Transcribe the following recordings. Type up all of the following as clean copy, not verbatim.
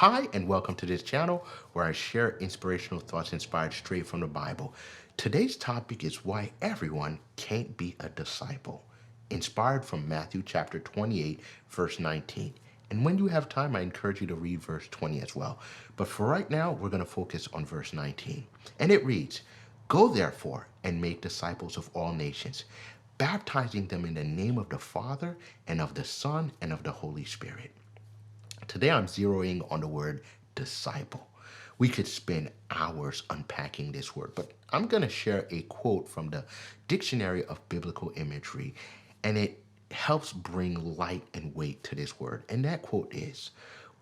Hi, and welcome to this channel where I share inspirational thoughts inspired straight from the Bible. Today's topic is why everyone can't be a disciple, inspired from Matthew chapter 28, verse 19. And when you have time, I encourage you to read verse 20 as well. But for right now, we're going to focus on verse 19. And it reads, "Go therefore and make disciples of all nations, baptizing them in the name of the Father and of the Son and of the Holy Spirit." Today I'm zeroing on the word disciple. We could spend hours unpacking this word, but I'm going to share a quote from the Dictionary of Biblical Imagery, and it helps bring light and weight to this word. And that quote is,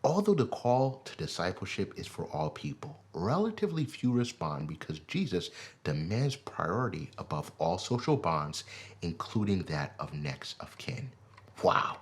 "Although the call to discipleship is for all people, relatively few respond because Jesus demands priority above all social bonds, including that of next of kin." Wow.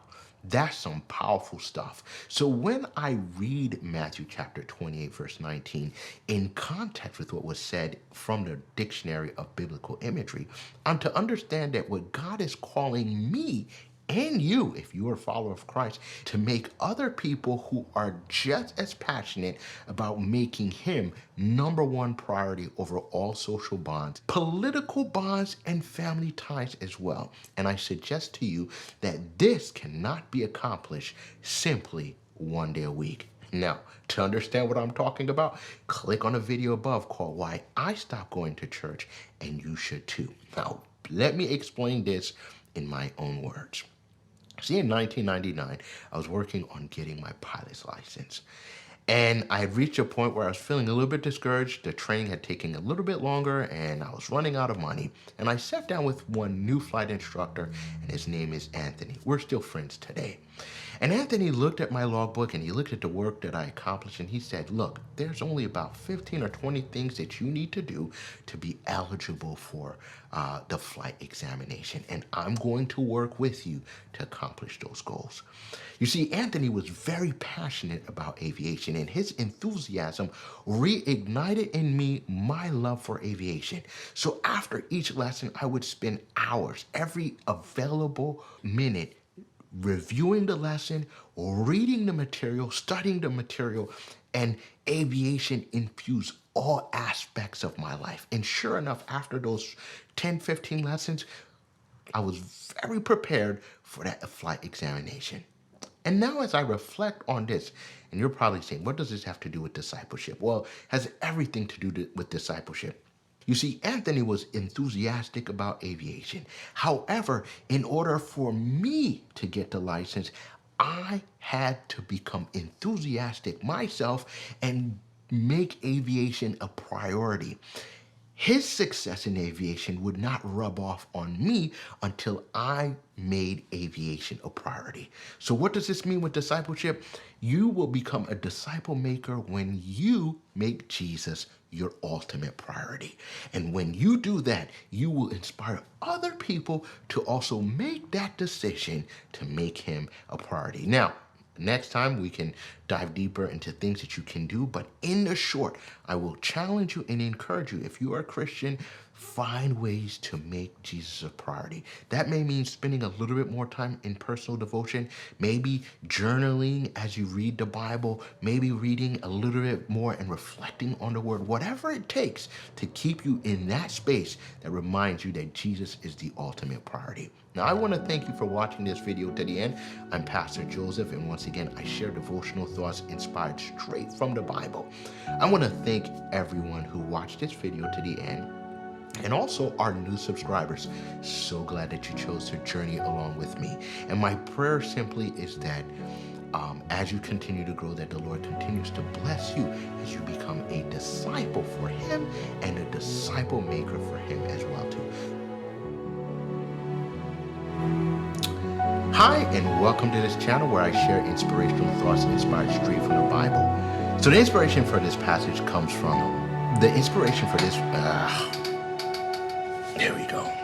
That's some powerful stuff. So when I read Matthew chapter 28, verse 19, in context with what was said from the Dictionary of Biblical Imagery, I'm to understand that what God is calling me and you, if you are a follower of Christ, to make other people who are just as passionate about making him number one priority over all social bonds, political bonds, and family ties as well. And I suggest to you that this cannot be accomplished simply one day a week. Now, to understand what I'm talking about, click on the video above called "Why I Stopped Going to Church and You Should Too." Now, let me explain this in my own words. See, in 1999, I was working on getting my pilot's license. And I had reached a point where I was feeling a little bit discouraged. The training had taken a little bit longer and I was running out of money. And I sat down with one new flight instructor, and his name is Anthony. We're still friends today. And Anthony looked at my logbook and he looked at the work that I accomplished, and he said, "Look, there's only about 15 or 20 things that you need to do to be eligible for the flight examination. And I'm going to work with you to accomplish those goals." You see, Anthony was very passionate about aviation, and his enthusiasm reignited in me my love for aviation. So after each lesson, I would spend hours, every available minute, reviewing the lesson, reading the material, studying the material, and aviation infused all aspects of my life. And sure enough, after those 10, 15 lessons, I was very prepared for that flight examination. And now as I reflect on this, and you're probably saying, what does this have to do with discipleship? Well, it has everything to do with discipleship. You see, Anthony was enthusiastic about aviation. However, in order for me to get the license, I had to become enthusiastic myself and make aviation a priority. His success in aviation would not rub off on me until I made aviation a priority. So what does this mean with discipleship? You will become a disciple maker when you make Jesus your ultimate priority. And when you do that, you will inspire other people to also make that decision to make him a priority. Now, next time we can dive deeper into things that you can do, but in the short, I will challenge you and encourage you, if you are a Christian, find ways to make Jesus a priority. That may mean spending a little bit more time in personal devotion, maybe journaling as you read the Bible, maybe reading a little bit more and reflecting on the word, whatever it takes to keep you in that space that reminds you that Jesus is the ultimate priority. Now, I want to thank you for watching this video to the end. I'm Pastor Joseph, and once again, I share devotional thoughts inspired straight from the Bible. I want to thank everyone who watched this video to the end, and also our new subscribers. So glad that you chose to journey along with me. And my prayer simply is that as you continue to grow, that the Lord continues to bless you as you become a disciple for him and a disciple maker for him as well too. Hi, and welcome to this channel where I share inspirational thoughts inspired straight from the Bible. So the inspiration for this passage comes from, there we go.